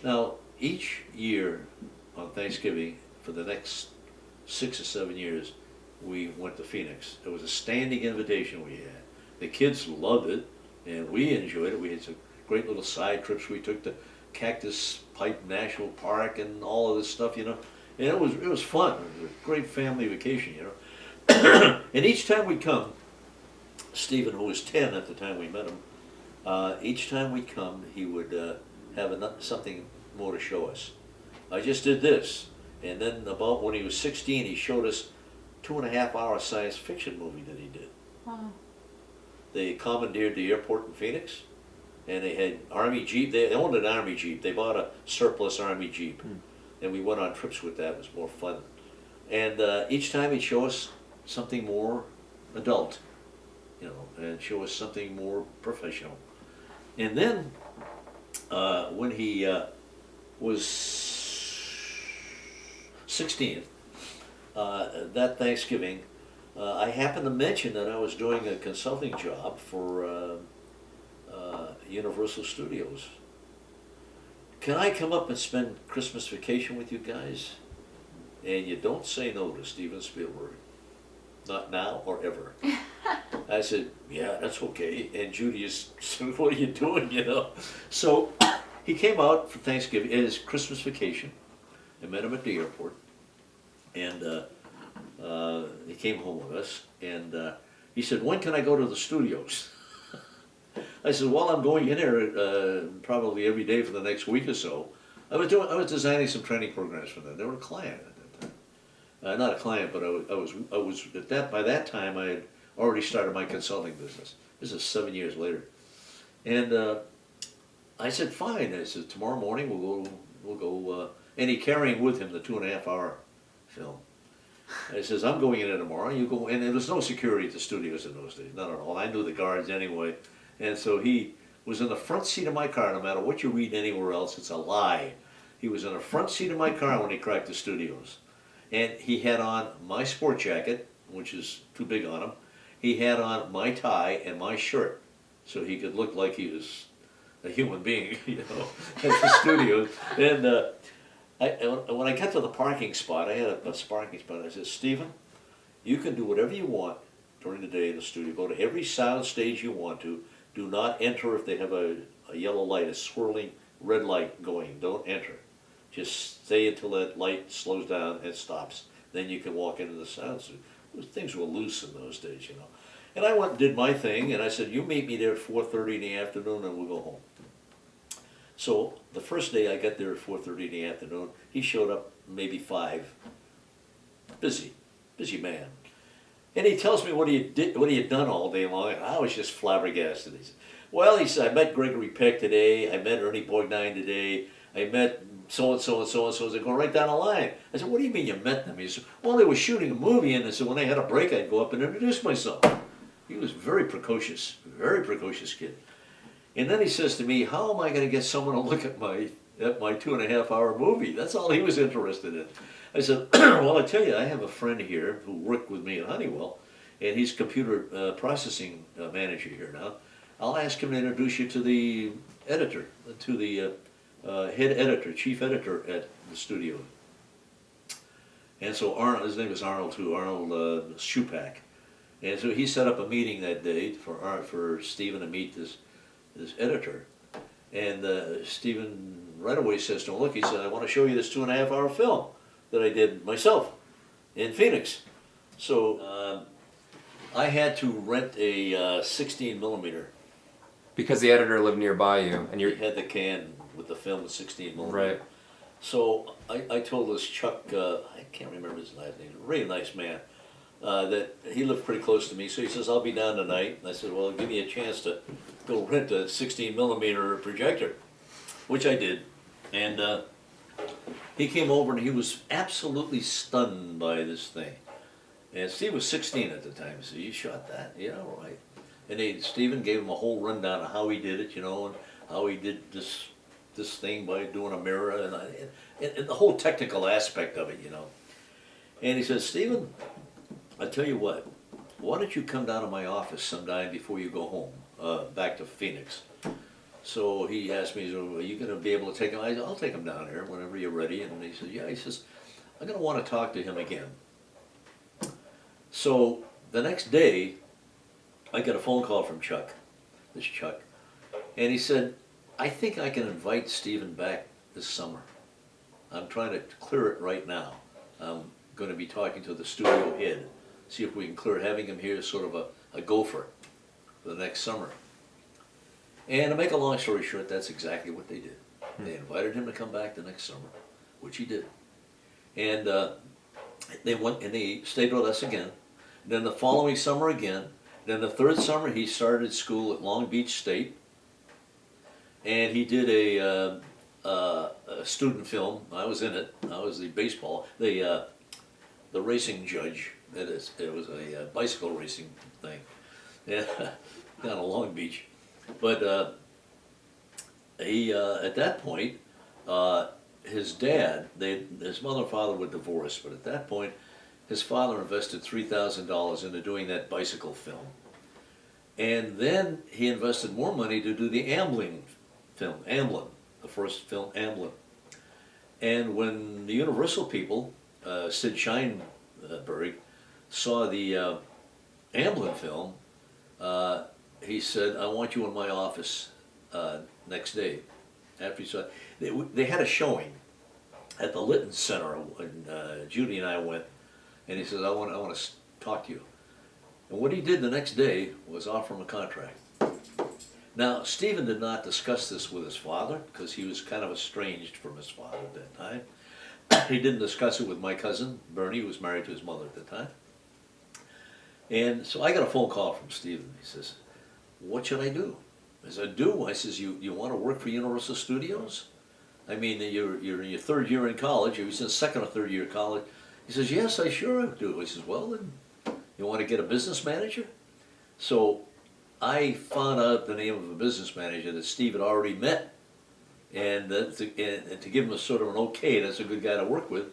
Now, each year on Thanksgiving, for the next 6 or 7 years, we went to Phoenix. It was a standing invitation we had. The kids loved it, and we enjoyed it. We had some great little side trips. We took to Cactus Pipe National Park and all of this stuff, you know. And it was fun. It was a great family vacation, you know. And each time we come, Stephen, who was 10 at the time we met him, each time we come, he would have something more to show us. I just did this. And then about when he was 16, he showed us 2.5 hour science fiction movie that he did. Wow. They commandeered the airport in Phoenix, and they had Army Jeep. They owned an Army Jeep. They bought a surplus Army Jeep, and we went on trips with that. It was more fun. And each time he'd show us something more adult, you know, and show us something more professional. And then when he was 16, that Thanksgiving, I happened to mention that I was doing a consulting job for Universal Studios. Can I come up and spend Christmas vacation with you guys? And you don't say no to Steven Spielberg. Not now or ever. I said, yeah, that's okay. And Judy said, what are you doing, you know? So he came out for Thanksgiving, his Christmas vacation. I met him at the airport. And he came home with us. And he said, when can I go to the studios? I said, well, I'm going in there probably every day for the next week or so. I was designing some training programs for them. They were a client at that time. Not a client, but I was at that. By that time, I had already started my consulting business. This is 7 years later, and I said, fine. I said, tomorrow morning we'll go. And he carrying with him the 2.5 hour film. I says, I'm going in there tomorrow. You go, and there was no security at the studios in those days, not at all. I knew the guards anyway. And so he was in the front seat of my car. No matter what you read anywhere else, it's a lie. He was in the front seat of my car when he cracked the studios. And he had on my sport jacket, which is too big on him. He had on my tie and my shirt, so he could look like he was a human being, you know, at the studios. And when I got to the parking spot, I had a parking spot. I said, Stephen, you can do whatever you want during the day in the studio. Go to every sound stage you want to. Do not enter if they have a yellow light, a swirling red light going. Don't enter. Just stay until that light slows down and stops. Then you can walk into the sound suite. Things were loose in those days, you know. And I went and did my thing, and I said, you meet me there at 4:30 in the afternoon and we'll go home. So the first day I got there at 4:30 in the afternoon, he showed up maybe 5. Busy man. And he tells me what he had done all day long, and I was just flabbergasted. He said, well, he said, I met Gregory Peck today, I met Ernie Borgnine today, I met so-and-so and so-and-so. They go right down the line. I said, what do you mean you met them? He said, well, they were shooting a movie, and they said when they had a break, I'd go up and introduce myself. He was very precocious kid. And then he says to me, how am I going to get someone to look at my 2.5 hour movie? That's all he was interested in. I said, well, I tell you, I have a friend here who worked with me at Honeywell, and he's computer processing manager here now. I'll ask him to introduce you to the editor, to the head editor, chief editor at the studio. And so Arnold, his name is Arnold too, Arnold Shupak. And so he set up a meeting that day for Stephen to meet this editor. And Stephen right away says to him, look, he said, I want to show you this 2.5 hour film that I did myself in Phoenix. So I had to rent a 16 millimeter. Because the editor lived nearby you, and You had the can with the film with 16 millimeter. right. So I told this Chuck, I can't remember his last name, a really nice man, that he lived pretty close to me. So he says, I'll be down tonight. And I said, well, give me a chance to go rent a 16 millimeter projector, which I did. And he came over and he was absolutely stunned by this thing. And Steve was 16 at the time. He said, you shot that? Yeah, right. And Stephen gave him a whole rundown of how he did it, you know, and how he did this thing by doing a mirror and the whole technical aspect of it, you know. And he said, Stephen, I tell you what, why don't you come down to my office sometime before you go home, back to Phoenix? So he asked me, so are you going to be able to take him? I said, I'll take him down here whenever you're ready. And he said, yeah. He says, I'm going to want to talk to him again. So the next day, I got a phone call from Chuck, and he said, I think I can invite Stephen back this summer. I'm trying to clear it right now. I'm going to be talking to the studio head, see if we can clear having him here as sort of a gopher for the next summer. And to make a long story short, that's exactly what they did. They invited him to come back the next summer, which he did. And they went and they stayed with us again. Then the following summer again. Then the third summer he started school at Long Beach State. And he did a student film. I was in it. I was the racing judge. It was a bicycle racing thing, yeah, down at Long Beach. But he at that point, his dad, his mother and father were divorced. But at that point, his father invested $3,000 into doing that bicycle film, and then he invested more money to do the Amblin film, Amblin, the first film, Amblin. And when the Universal people, Syd Sheinberg, saw the Amblin film, he said, I want you in my office next day. After he saw it. They had a showing at the Lytton Center, and Judy and I went, and he says, I want to talk to you. And what he did the next day was offer him a contract. Now, Stephen did not discuss this with his father, because he was kind of estranged from his father at that time. He didn't discuss it with my cousin, Barney, who was married to his mother at the time. And so I got a phone call from Stephen. He says, what should I do? I said, I says, you want to work for Universal Studios? I mean, you're in your third year in college. He was in second or third year of college. He says, yes, I sure do. He says, well, then you want to get a business manager? So I found out the name of a business manager that Steve had already met, and to give him a sort of an okay, that's a good guy to work with,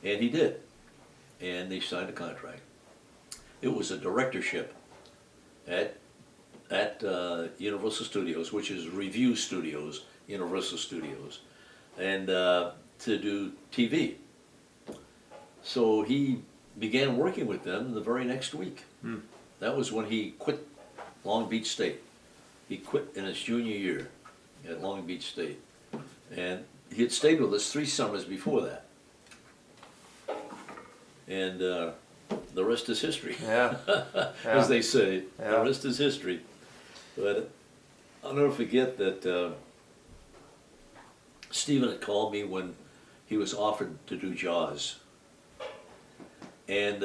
and he did. And they signed a contract. It was a directorship at Universal Studios, which is Review Studios, Universal Studios, and to do TV. So he began working with them the very next week. That was when he quit Long Beach State. He quit in his junior year at Long Beach State. And he had stayed with us 3 summers before that. And the rest is history. Yeah. As they say, Yeah. the rest is history. But I'll never forget that Stephen had called me when he was offered to do Jaws. And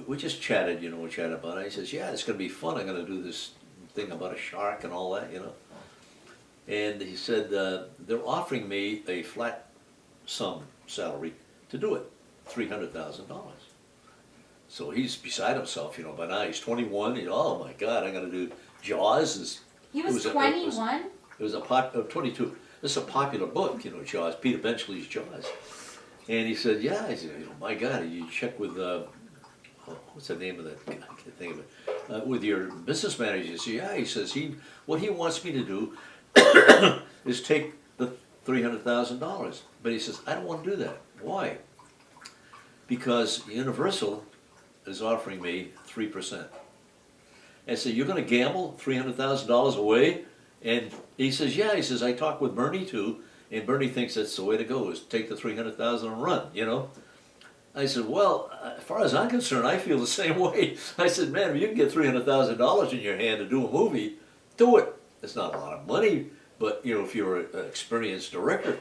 we just chatted, we chatted about it. He says, yeah, it's going to be fun. I'm going to do this thing about a shark and all that, And he said, they're offering me a flat sum salary to do it, $300,000. So he's beside himself, by now he's 21. Oh my God, I'm going to do Jaws. He was 21? It was 22. This is a popular book, Jaws, Peter Benchley's Jaws. And he said, yeah, I said, my God, you check with, what's the name of that, I can't think of it, with your business manager. He said, yeah, he says, what he wants me to do is take the $300,000. But he says, I don't want to do that. Why? Because Universal is offering me 3%. And so you're going to gamble $300,000 away? And he says, yeah, he says, I talked with Barney too, and Barney thinks that's the way to go, is take the $300,000 and run, I said, well, as far as I'm concerned, I feel the same way. I said, man, if you can get $300,000 in your hand to do a movie, do it. It's not a lot of money, but, if you're an experienced director.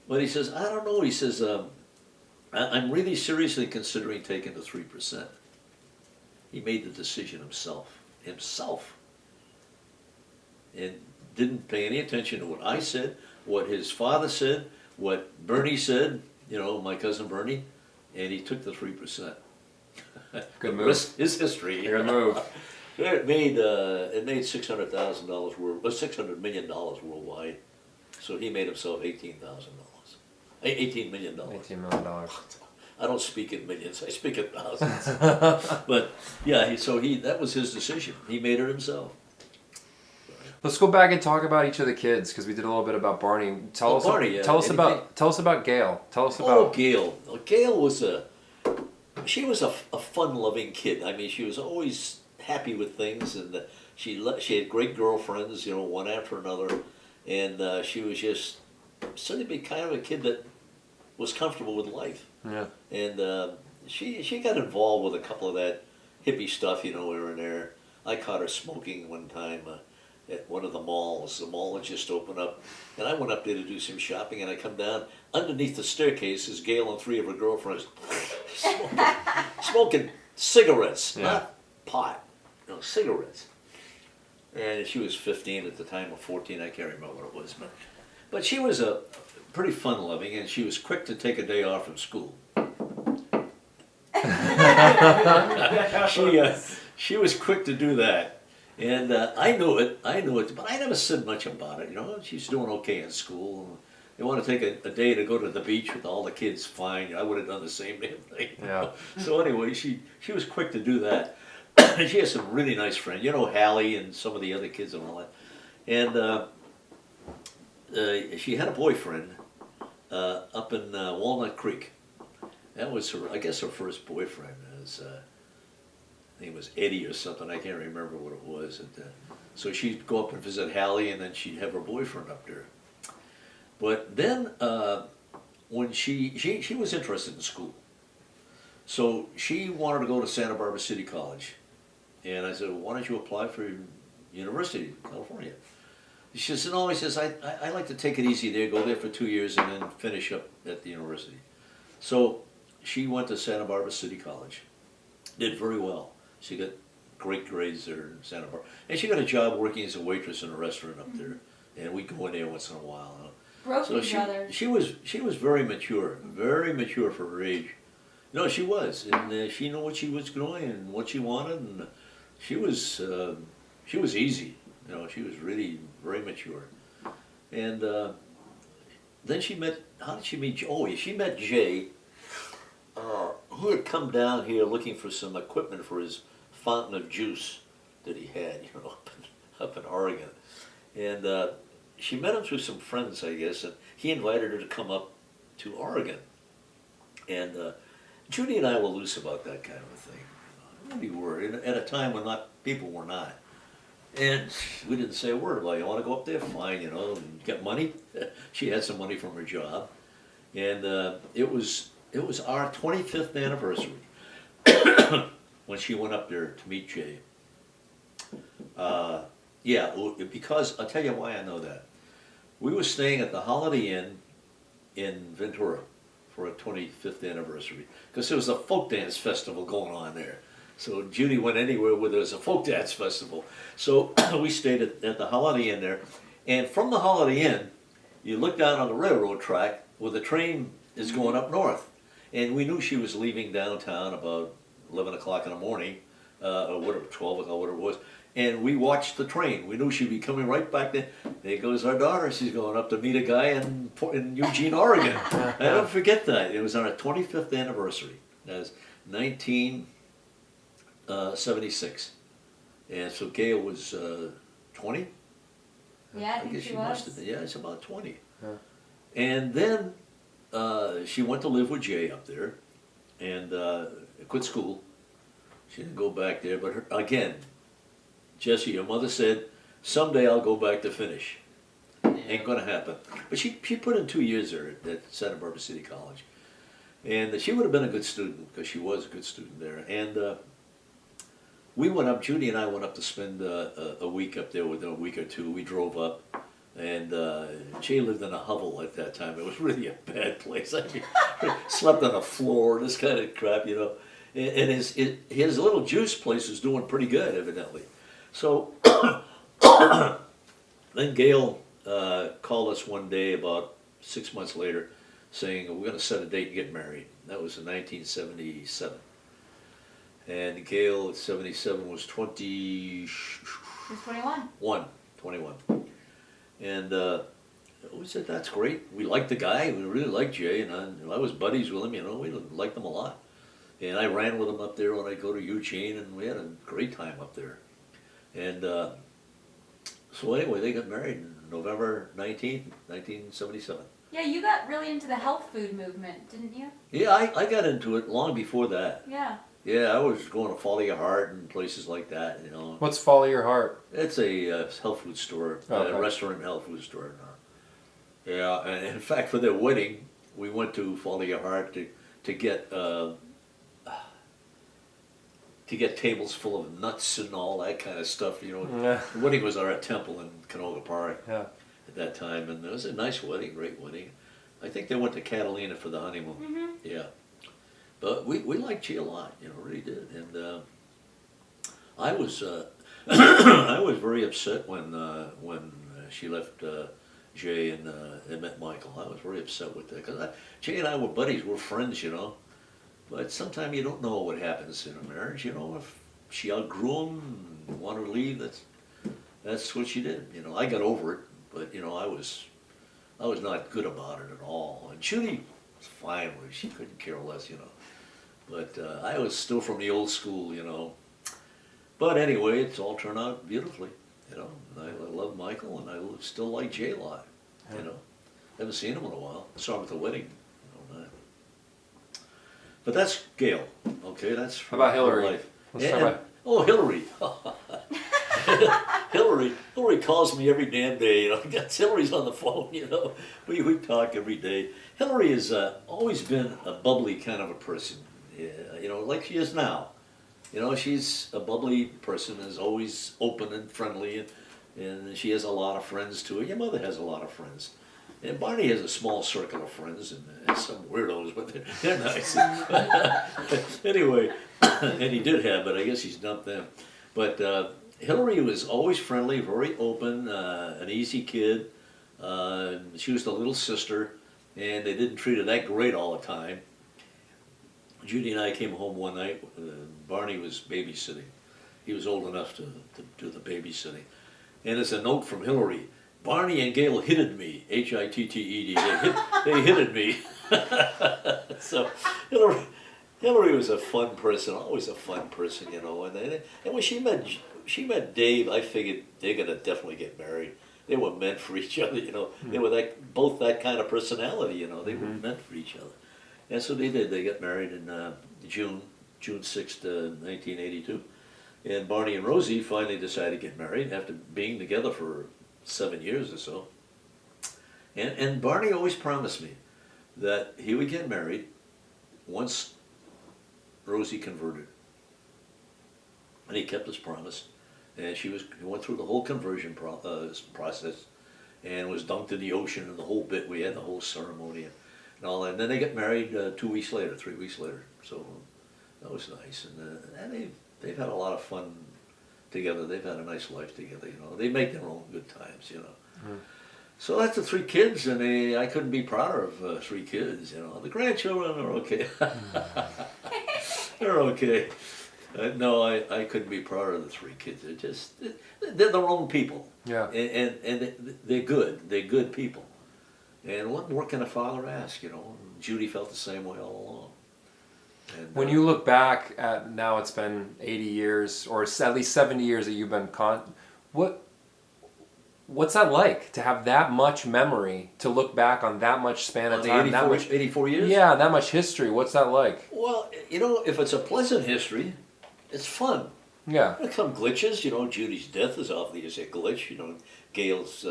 But he says, I don't know. He says, I'm really seriously considering taking the 3%. He made the decision himself. And didn't pay any attention to what I said, what his father said, what Barney said, my cousin Barney, and he took the 3%. Good The move. rest is history. Good move. It made $600,000 $600 million worldwide. So he made himself $18,000. $18 million. $18 million. I don't speak in millions, I speak in thousands. But yeah, that was his decision. He made it himself. Let's go back and talk about each of the kids because we did a little bit about Barney. Tell us Barney, tell us about Gayle. Tell us Oh, about Gayle. Well, Gayle was she was a fun-loving kid. I mean, she was always happy with things, and she had great girlfriends, you know, one after another, and she was just suddenly be kind of a kid that was comfortable with life. yeah. And she got involved with a couple of that hippie stuff, you know, here and there. I caught her smoking one time at one of the malls. The mall had just opened up, and I went up there to do some shopping, and I come down. Underneath the staircase is Gayle and three of her girlfriends smoking cigarettes, Yeah. not pot, no, cigarettes. And she was 15 at the time, or 14, I can't remember what it was. But she was a pretty fun-loving, and she was quick to take a day off from school. She was quick to do that, and I knew it, but I never said much about it. You know, she's doing okay in school. They want to take a day to go to the beach with all the kids, fine. I would have done the same damn thing. Yeah. So anyway, she was quick to do that. And she has some really nice friends, you know, Hallie and some of the other kids and all that. And she had a boyfriend up in Walnut Creek. That was her, I guess, her first boyfriend. His name was Eddie or something. I can't remember what it was. And, so she'd go up and visit Hallie, and then she'd have her boyfriend up there. But then, when she was interested in school, so she wanted to go to Santa Barbara City College, and I said, well, "Why don't you apply for University of California?" She said, "No," he says, I like to take it easy there, go there for 2 years, and then finish up at the university." So she went to Santa Barbara City College, did very well. She got great grades there in Santa Barbara, and she got a job working as a waitress in a restaurant up there, and we'd go in there once in a while. So she was very mature for her age. No, she was, and she knew what she was doing and what she wanted, and she was easy. You know, she was really very mature. And then she met. How did she meet? Oh, yeah, she met Jay, who had come down here looking for some equipment for his fountain of juice that he had, you know, up in Oregon, and. She met him through some friends, I guess, and he invited her to come up to Oregon. And Judy and I were loose about that kind of a thing. We were, at a time when people were not. And we didn't say a word about it. You want to go up there? Fine, you know, and get money. She had some money from her job. And it was our 25th anniversary when she went up there to meet Jay. Yeah, because I'll tell you why I know that. We were staying at the Holiday Inn in Ventura for a 25th anniversary because there was a folk dance festival going on there. So Judy went anywhere where there was a folk dance festival. So we stayed at the Holiday Inn there. And from the Holiday Inn, you look down on the railroad track where the train is going up north. And we knew she was leaving downtown about 11 o'clock in the morning, or whatever, 12 o'clock, whatever it was. And we watched the train. We knew she'd be coming right back there. There goes our daughter. She's going up to meet a guy in Eugene, Oregon. I don't forget that. It was on our 25th anniversary. That was 1976. And so Gayle was 20? Yeah, I think she was. Must have been. Yeah, it's about 20. Yeah. And then she went to live with Jay up there and quit school. She didn't go back there, but again, Jesse, your mother said, someday I'll go back to finish. Ain't gonna happen. But she put in 2 years there at Santa Barbara City College. And she would have been a good student, because she was a good student there. And we went up, Judy and I went up to spend a week up there, within a week or two. We drove up, and Jay lived in a hovel at that time. It was really a bad place. I mean, slept on the floor, this kind of crap, you know. And his little juice place was doing pretty good, evidently. So then Gayle called us one day about 6 months later saying, we're going to set a date and get married. That was in 1977. And Gayle at 77 was 20... She was 21. 21. And we said, that's great. We liked the guy. We really liked Jay. And I was buddies with him, you know. We liked him a lot. And I ran with him up there when I go to Eugene, and we had a great time up there. And So anyway, they got married November 19th, 1977. Yeah, you got really into the health food movement, didn't you? Yeah, I got into it long before that. Yeah. Yeah, I was going to Follow Your Heart and places like that, you know. What's Follow Your Heart? It's a health food store, Okay. restaurant and health food store. Yeah, and in fact, for their wedding, we went to Follow Your Heart to get tables full of nuts and all that kind of stuff. You know, Yeah. the wedding was at our temple in Canoga Park Yeah. at that time, and it was a nice wedding, great wedding. I think they went to Catalina for the honeymoon. Mm-hmm. Yeah, but we liked she a lot, you know, really did. And I was I was very upset when she left Jay and met Michael. I was very upset with that because Jay and I were buddies, we're friends, you know. But sometimes you don't know what happens in a marriage, you know. If she outgrew him and wanted to leave, that's what she did. You know, I got over it, but you know, I was not good about it at all. And Judy was fine with it; she couldn't care less, you know. But I was still from the old school, you know. But anyway, it's all turned out beautifully, you know. And I love Michael, and I still like Jay a lot, you know. Haven't seen him in a while. Saw him at the wedding. You know, but that's Gayle, okay? That's How about her Hilary? life. Let's talk about. Oh, Hilary. Hilary calls me every damn day, you know. Hilary's on the phone, you know. We talk every day. Hilary has always been a bubbly kind of a person, yeah, you know, like she is now. You know, she's a bubbly person, is always open and friendly, and she has a lot of friends too. Your mother has a lot of friends. And Barney has a small circle of friends, and some weirdos, but they're nice. Anyway, and he did have, but I guess he's dumped them. But Hilary was always friendly, very open, an easy kid. She was the little sister, and they didn't treat her that great all the time. Judy and I came home one night. Barney was babysitting. He was old enough to do the babysitting. And there's a note from Hilary. Barney and Gayle hitted me, Hitted. They hitted me. So Hilary was a fun person, always a fun person, you know. And when she met Dave, I figured they're gonna definitely get married. They were meant for each other, you know. They were both that kind of personality, you know. They were meant for each other, and so they did. They got married in June 6th, 1982. And Barney and Rosie finally decided to get married after being together for 7 years or so. And Barney always promised me that he would get married once Rosie converted. And he kept his promise. And he went through the whole conversion process and was dunked in the ocean and the whole bit. We had the whole ceremony and all that. And then they got married 3 weeks later. So that was nice. And they've had a lot of fun together. They've had a nice life together, you know. They make their own good times, you know. Mm. So that's the 3 kids, and I couldn't be prouder of 3 kids, you know. The grandchildren are okay. They're okay. No, I couldn't be prouder of the 3 kids. They're their own people. Yeah. And they're good. They're good people. And what more can a father ask, you know? Judy felt the same way all along. And, When you look back at now, it's been 80 years, or at least 70 years that you've been what's that like to have that much memory, to look back on that much span of time? 84 years? Yeah, that much history. What's that like? Well, you know, if it's a pleasant history, it's fun. Yeah. There's some glitches, you know. Judy's death is obviously a glitch, you know. Gayle's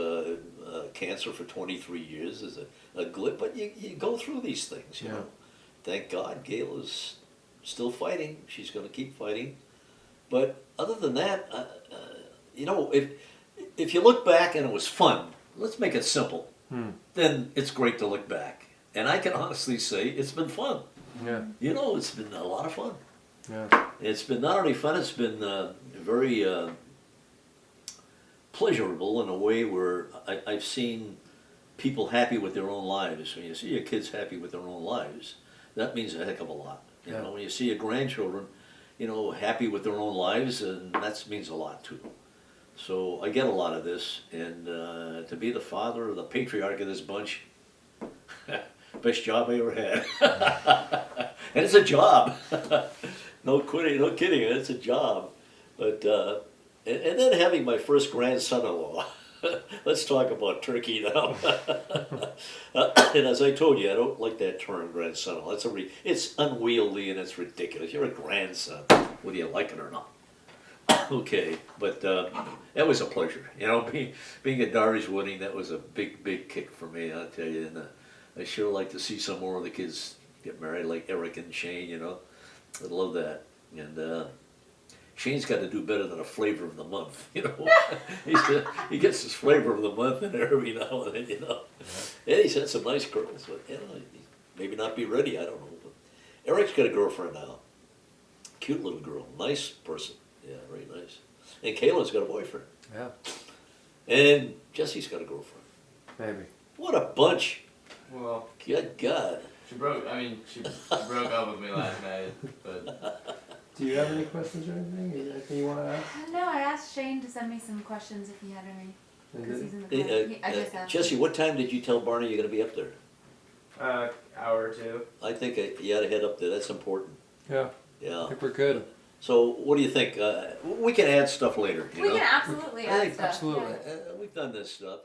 cancer for 23 years is a glitch, but you go through these things, you know. Thank God Gayle is still fighting. She's going to keep fighting. But other than that, you know, if you look back and it was fun, let's make it simple, then it's great to look back. And I can honestly say it's been fun. Yeah. You know, it's been a lot of fun. Yeah. It's been not only fun, it's been very pleasurable in a way where I've seen people happy with their own lives. When you see your kids happy with their own lives, that means a heck of a lot. You know, when you see your grandchildren, you know, happy with their own lives, and that means a lot too. So I get a lot of this, and to be the father or the patriarch of this bunch, best job I ever had. And it's a job. No kidding, it's a job. But And then having my first grandson-in-law. Let's talk about turkey now. And as I told you, I don't like that term grandson-in-law. It's unwieldy and it's ridiculous. You're a grandson, whether you like it or not. Okay, but that was a pleasure. You know, being at Dari's wedding, that was a big kick for me, I'll tell you. And I sure like to see some more of the kids get married, like Eric and Shane, you know. I'd love that. And Shane's got to do better than a flavor of the month, you know. He gets his flavor of the month in there every now and then, you know. Yeah, he's had some nice girls, but you know, maybe not be ready, I don't know. But Eric's got a girlfriend now. Cute little girl, nice person. Yeah, very nice. And Cayla's got a boyfriend. Yeah. And Jesse's got a girlfriend. Maybe. What a bunch. Well, Good God. she broke up with me last night, but Do you have any questions or anything? Anything you want to ask? No, I asked Shane to send me some questions if he had any. Because he's in the Hey, car. I just asked Jesse, him. what time did you tell Barney you're going to be up there? hour or two. I think you ought to head up there. That's important. Yeah. Yeah. I think we're good. So what do you think? We can add stuff later. You We know? can absolutely I add think stuff. absolutely. Yeah. We've done this stuff.